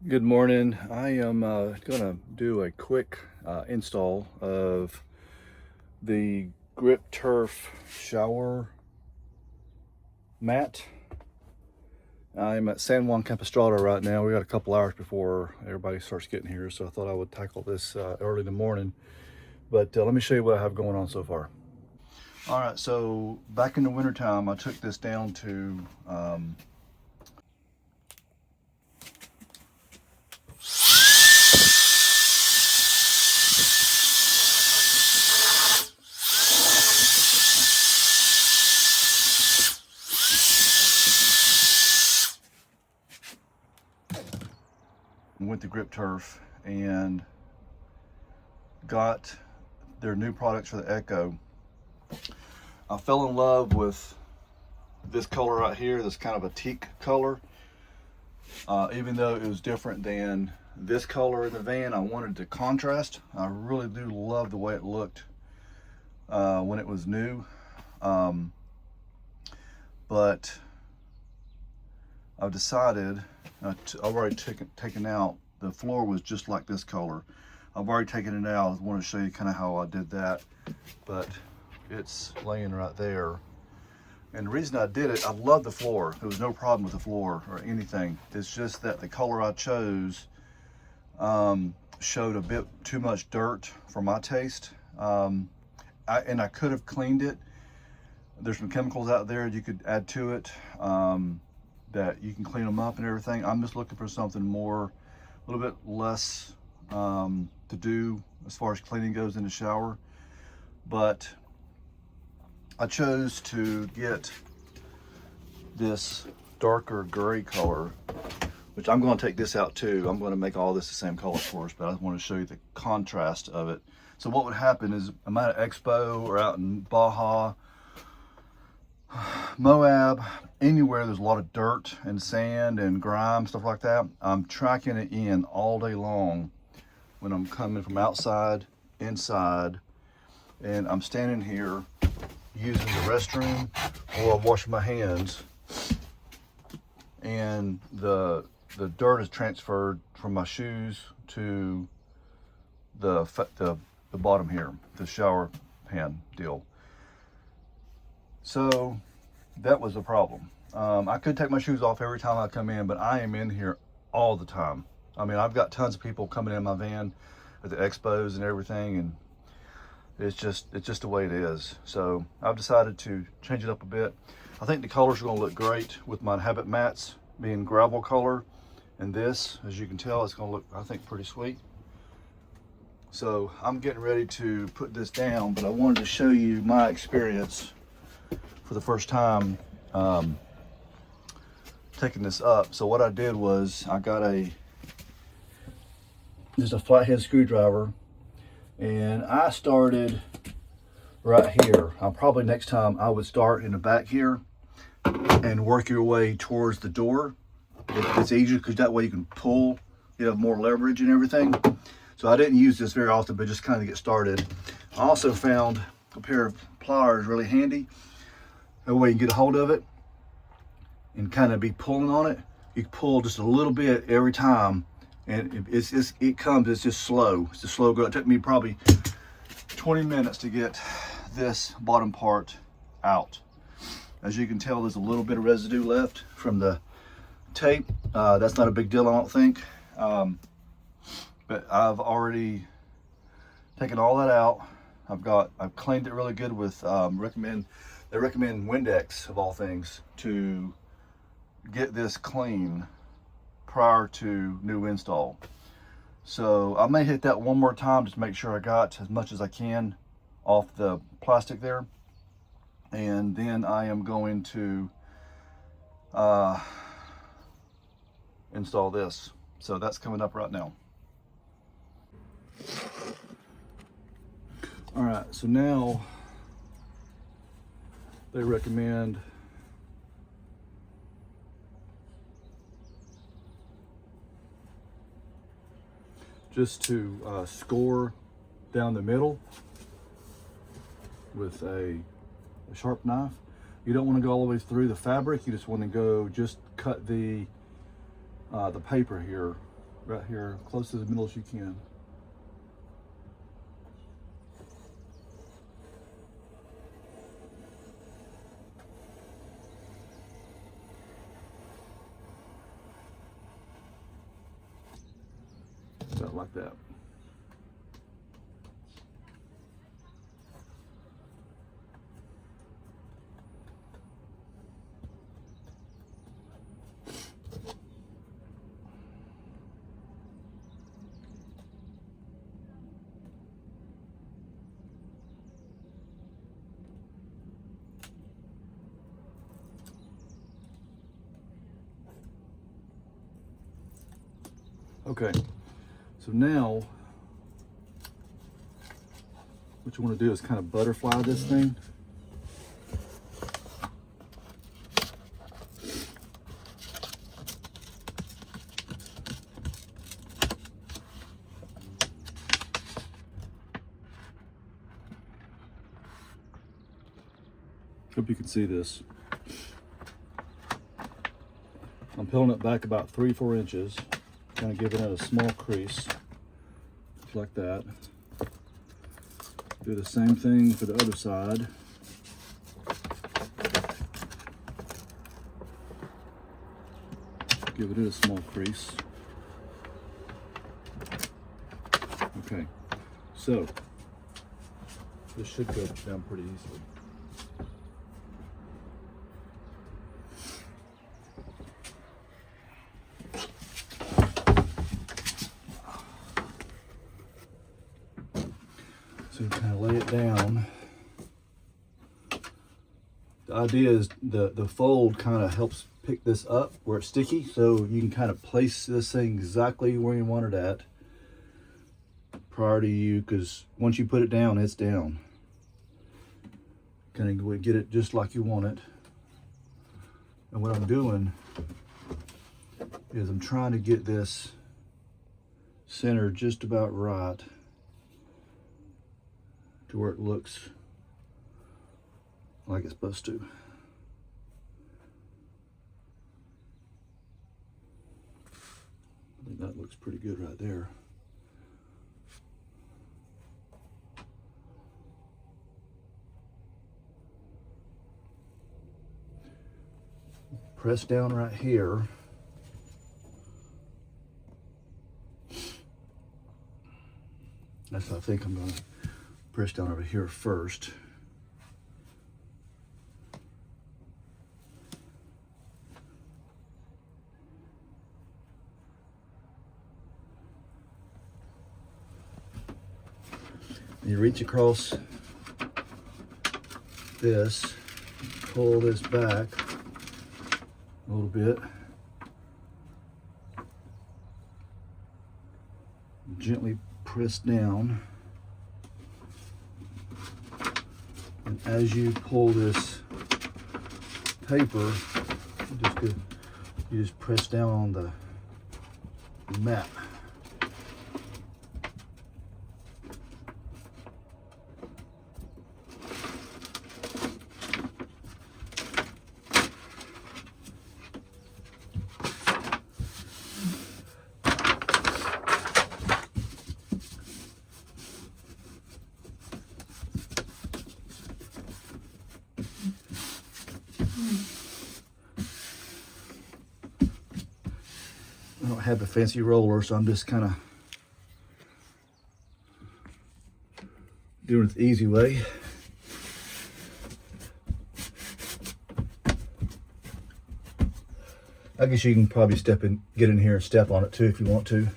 Good morning. I am gonna do a quick install of the grip turf shower mat. I'm at San Juan Campestrado right now. We got a couple hours before everybody starts getting here, so I thought I would tackle this early in the morning. But let me show you what I have going on so far. All right, so back in the wintertime, I took this down to with the grip turf and got their new products for the Echo. I fell in love with this color right here, this kind of a teak color. Even though it was different than this color in the van, I wanted to contrast. I really do love the way it looked when it was new. But I've decided, I've already taken out, the floor was just like this color. I've already taken it out. I want to show you kind of how I did that, but it's laying right there. And the reason I did it, I love the floor. There was no problem with the floor or anything. It's just that the color I chose showed a bit too much dirt for my taste. And I could have cleaned it. There's some chemicals out there you could add to it that you can clean them up and everything. I'm just looking for something more, a little bit less to do as far as cleaning goes in the shower. But I chose to get this darker gray color, which I'm going to take this out too. I'm going to make all this the same color, of course, but I want to show you the contrast of it. So what would happen is I'm at an expo or out in Baja, Moab, anywhere there's a lot of dirt and sand and grime, stuff like that. I'm tracking it in all day long when I'm coming from outside, inside, and I'm standing here using the restroom or I'm washing my hands, and the dirt is transferred from my shoes to the bottom here, the shower pan deal. So that was a problem. I could take my shoes off every time I come in, but I am in here all the time. I mean, I've got tons of people coming in my van at the expos and everything, and it's just the way it is. So I've decided to change it up a bit. I think the colors are going to look great with my habit mats being gravel color, and this, as you can tell, it's going to look, I think, pretty sweet. So I'm getting ready to put this down, but I wanted to show you my experience for the first time taking this up. So what I did was I got just a flathead screwdriver, and I started right here. Probably next time I would start in the back here and work your way towards the door. It's easier because that way you can pull, you have more leverage and everything. So I didn't use this very often, but just kind of get started. I also found a pair of pliers really handy. That way you can get a hold of it and kind of be pulling on it. You can pull just a little bit every time, and it's just slow. It's a slow go. It took me probably 20 minutes to get this bottom part out. As you can tell, there's a little bit of residue left from the tape. That's not a big deal, I don't think. But I've already taken all that out. I've cleaned it really good with they recommend Windex, of all things, to get this clean prior to new install. So I may hit that one more time just to make sure I got as much as I can off the plastic there. And then I am going to install this. So that's coming up right now. All right, so now they recommend just to score down the middle with a sharp knife. You don't want to go all the way through the fabric. You just want to go just cut the paper here right here, close to the middle as you can. About like that. Okay, so now what you want to do is kind of butterfly this thing. Hope you can see this. I'm peeling it back about 3-4 inches, kind of giving it a small crease, just like that. Do the same thing for the other side. Give it a small crease. Okay, so this should go down pretty easily. So you kind of lay it down. The idea is the fold kind of helps pick this up where it's sticky, so you can kind of place this thing exactly where you want it at prior to you, because once you put it down, it's down. Kind of get it just like you want it. And what I'm doing is I'm trying to get this centered just about right to where it looks like it's supposed to. I think that looks pretty good right there. Press down right here. That's what I think I'm going to press down over here first. And you reach across this, pull this back a little bit, gently press down, and as you pull this paper, you just press down on the mat. I don't have a fancy roller, so I'm just kind of doing it the easy way. I guess you can probably get in here and step on it too if you want to.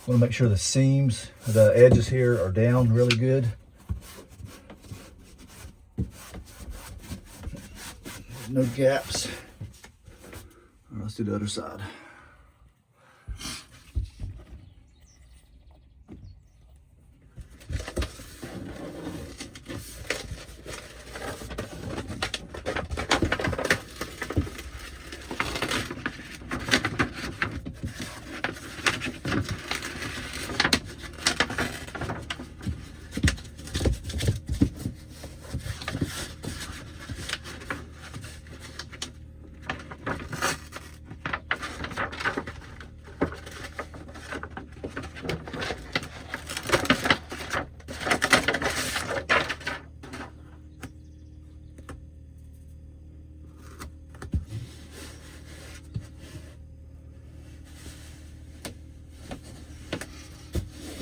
Want to make sure the seams, the edges here are down really good. No gaps. All right, let's do the other side.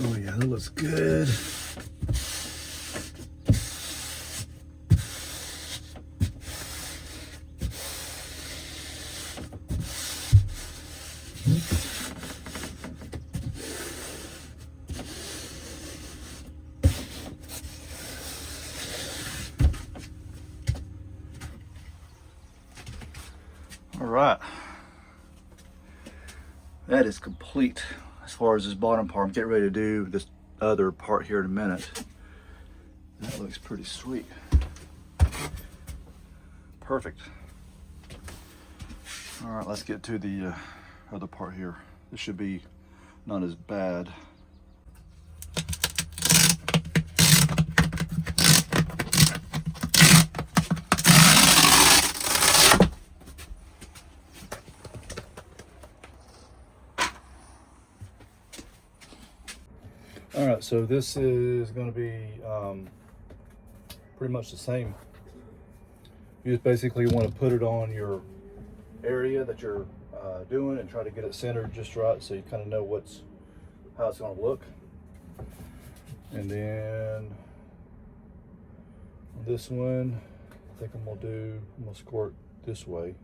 Oh yeah, that looks good. All right, that is complete as far as this bottom part. I'm getting ready to do this other part here in a minute. That looks pretty sweet. Perfect. All right, let's get to the other part here. This should be not as bad. All right, so this is going to be pretty much the same. You just basically want to put it on your area that you're doing and try to get it centered just right, so you kind of know how it's going to look. And then on this one, I think I'm gonna squirt this way.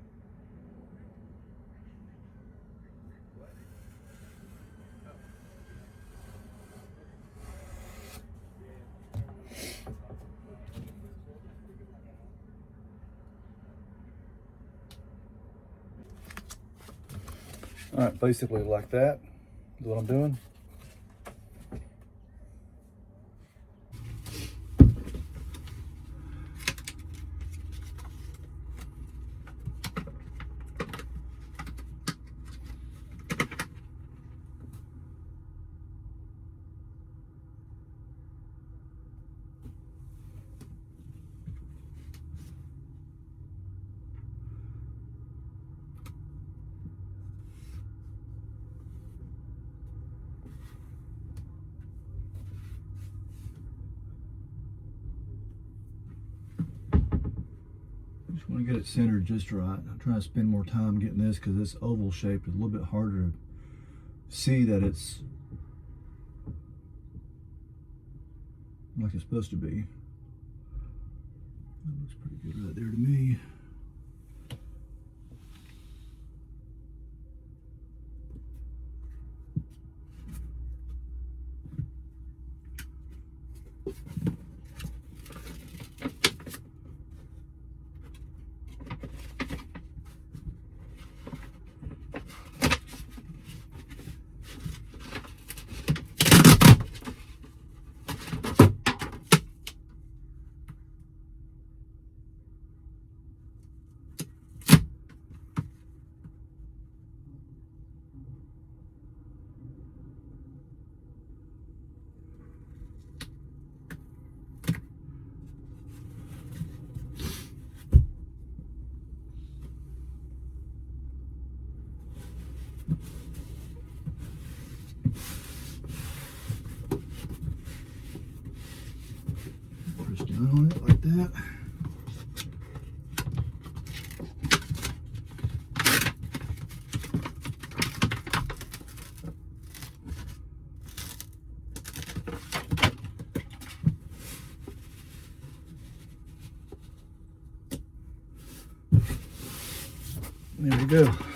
All right, basically like that is what I'm doing. Just want to get it centered just right. I'm trying to spend more time getting this because this oval shape is a little bit harder to see that it's like it's supposed to be. That looks pretty good right there to me. Press down on it like that. There we go.